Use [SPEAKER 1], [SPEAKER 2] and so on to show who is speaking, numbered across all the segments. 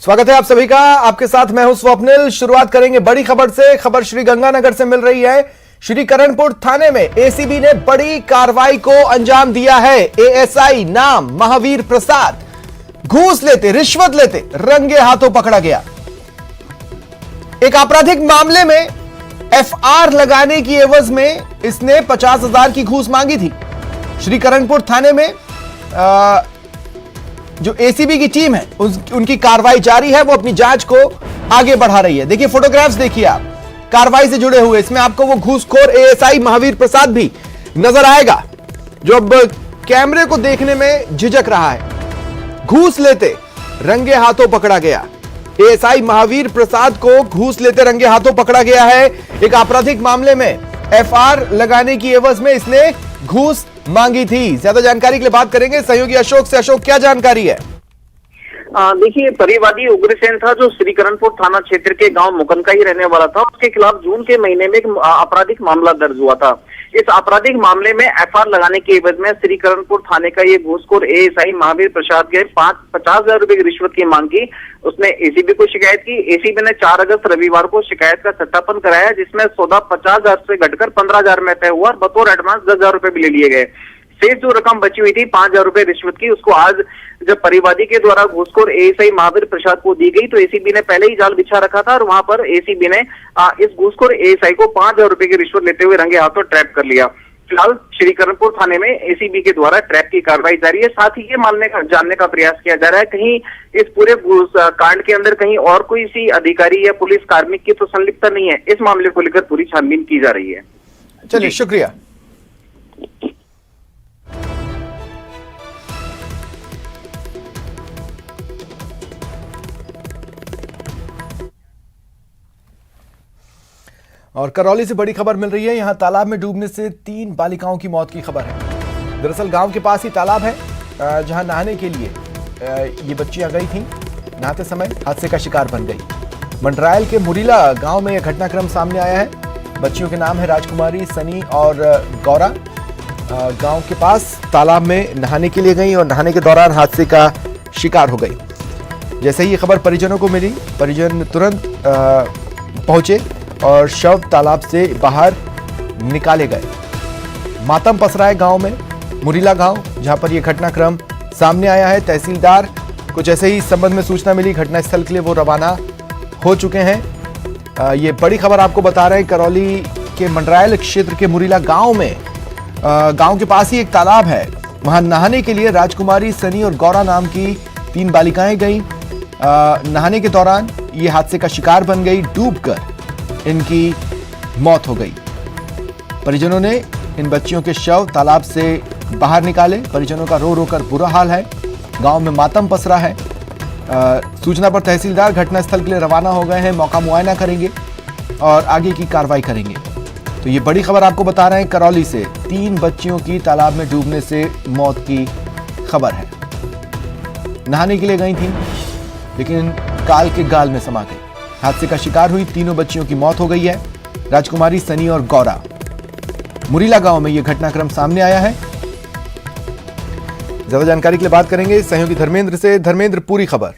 [SPEAKER 1] स्वागत है आप सभी का। आपके साथ मैं हूं स्वप्निल। शुरुआत करेंगे बड़ी खबर से। खबर श्री गंगानगर से मिल रही है। श्री करणपुर थाने में एसीबी ने बड़ी कार्रवाई को अंजाम दिया है। एएसआई नाम महावीर प्रसाद घूस लेते, रिश्वत लेते रंगे हाथों पकड़ा गया। एक आपराधिक मामले में एफआर लगाने की एवज में इसने 50,000 की घूस मांगी थी। श्री करणपुर थाने में जो एसीबी की टीम है उनकी कार्रवाई जारी है। वो अपनी जांच को आगे बढ़ा रही है। देखिए फोटोग्राफ्स देखिए आप कार्रवाई से जुड़े हुए। इसमें आपको वो घूसखोर एएसआई महावीर प्रसाद भी नजर आएगा जो अब कैमरे को देखने में झिझक रहा है। घूस लेते रंगे हाथों पकड़ा गया। एएसआई महावीर प्रसाद को घूस लेते रंगे हाथों पकड़ा गया है। एक आपराधिक मामले में एफआर लगाने की एवज में इसने घूस मांगी थी। ज्यादा जानकारी के लिए बात करेंगे सहयोगी अशोक से। अशोक, क्या जानकारी है?
[SPEAKER 2] देखिए, परिवादी उग्रसेन था जो श्री करणपुर थाना क्षेत्र के गांव मुकन का ही रहने वाला था। उसके खिलाफ जून के महीने में एक आपराधिक मामला दर्ज हुआ था। इस आपराधिक मामले में एफआर लगाने के एवज में श्री करणपुर थाने का ये घूसखोर एएसआई महावीर प्रसाद के 50,000 रुपए की रिश्वत की मांग की। उसने एसीबी को शिकायत की। एसीबी ने 4 अगस्त रविवार को शिकायत का सत्यापन कराया, जिसमें सौदा 50,000 से घटकर 15,000 में तय हुआ और बतौर एडवांस 10,000 रुपए भी ले लिए गए। शेष जो रकम बची हुई थी 5,000 रुपए रिश्वत की, उसको आज जब परिवादी के द्वारा घूसखोर एएसआई महावीर प्रसाद को दी गई तो एसीबी ने पहले ही जाल बिछा रखा था और वहां पर एसीबी ने इस घूसखोर एएसआई को 5,000 रुपए की रिश्वत लेते हुए रंगे हाथों ट्रैप कर लिया। फिलहाल श्री करणपुर थाने में एसीबी के द्वारा ट्रैप की कार्रवाई जारी है। साथ ही ये जानने का प्रयास किया जा रहा है कहीं इस पूरे कांड के अंदर कहीं और कोई सी अधिकारी या पुलिस कार्मिक की तो संलिप्तता नहीं है। इस मामले को लेकर पूरी छानबीन की जा रही है।
[SPEAKER 1] चलिए, शुक्रिया। और करौली से बड़ी खबर मिल रही है। यहां तालाब में डूबने से 3 बालिकाओं की मौत की खबर है। दरअसल गांव के पास ही तालाब है जहां नहाने के लिए ये बच्चियां गई थीं। नहाते समय हादसे का शिकार बन गई। मंडरायल के मुरीला गांव में यह घटनाक्रम सामने आया है। बच्चियों के नाम है राजकुमारी, सनी और गौरा। गांव के पास तालाब में नहाने के लिए गई और नहाने के दौरान हादसे का शिकार हो गई। जैसे ही ये खबर परिजनों को मिली, परिजन तुरंत पहुंचे और शव तालाब से बाहर निकाले गए। मातम पसरा है गांव में, मुरीला गांव, जहां पर यह घटनाक्रम सामने आया है। तहसीलदार को जैसे ही इस संबंध में सूचना मिली, घटनास्थल के लिए वो रवाना हो चुके हैं। ये बड़ी खबर आपको बता रहे हैं। करौली के मंडरायल क्षेत्र के मुरीला गांव में गांव के पास ही एक तालाब है। वहां नहाने के लिए राजकुमारी, सनी और गौरा नाम की 3 बालिकाएं गईं। नहाने के दौरान ये हादसे का शिकार बन गई। डूबकर इनकी मौत हो गई। परिजनों ने इन बच्चियों के शव तालाब से बाहर निकाले। परिजनों का रो रो कर बुरा हाल है। गांव में मातम पसरा है। सूचना पर तहसीलदार घटनास्थल के लिए रवाना हो गए हैं। मौका मुआयना करेंगे और आगे की कार्रवाई करेंगे। तो ये बड़ी खबर आपको बता रहे हैं करौली से। 3 बच्चियों की तालाब में डूबने से मौत की खबर है। नहाने के लिए गई थी लेकिन काल के गाल में समा गई। हादसे का शिकार हुई 3 बच्चियों की मौत हो गई है। राजकुमारी, सनी और गौरा। मुरीला गांव में यह घटनाक्रम सामने आया है। ज्यादा जानकारी के लिए बात करेंगे सहयोगी धर्मेंद्र से। धर्मेंद्र, पूरी खबर।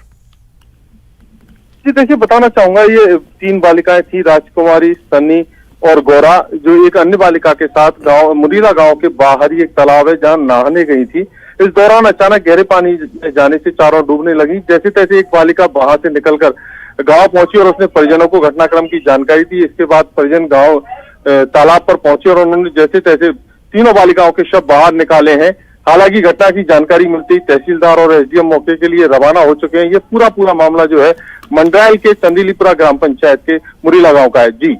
[SPEAKER 3] जी देखिए, बताना चाहूंगा ये 3 बालिकाएं थी, राजकुमारी, सनी और गौरा, जो एक अन्य बालिका के साथ मुरीला गांव के बाहर ही एक तालाब है जहां नहाने गई थी। इस दौरान अचानक गहरे पानी में जाने से चारों डूबने लगी। जैसे तैसे एक बालिका बाहर से निकलकर गांव पहुंची और उसने परिजनों को घटनाक्रम की जानकारी दी। इसके बाद परिजन गांव तालाब पर पहुंचे और उन्होंने जैसे तैसे 3 बालिकाओं के शव बाहर निकाले हैं। हालांकि घटना की जानकारी मिलते ही तहसीलदार और एसडीएम मौके के लिए रवाना हो चुके हैं। ये पूरा मामला जो है मंडरायल के चंदीलीपुरा ग्राम पंचायत के मुरीला गांव का है। जी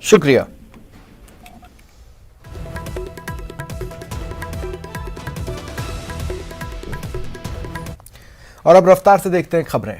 [SPEAKER 1] शुक्रिया। और अब रफ्तार से देखते हैं खबरें।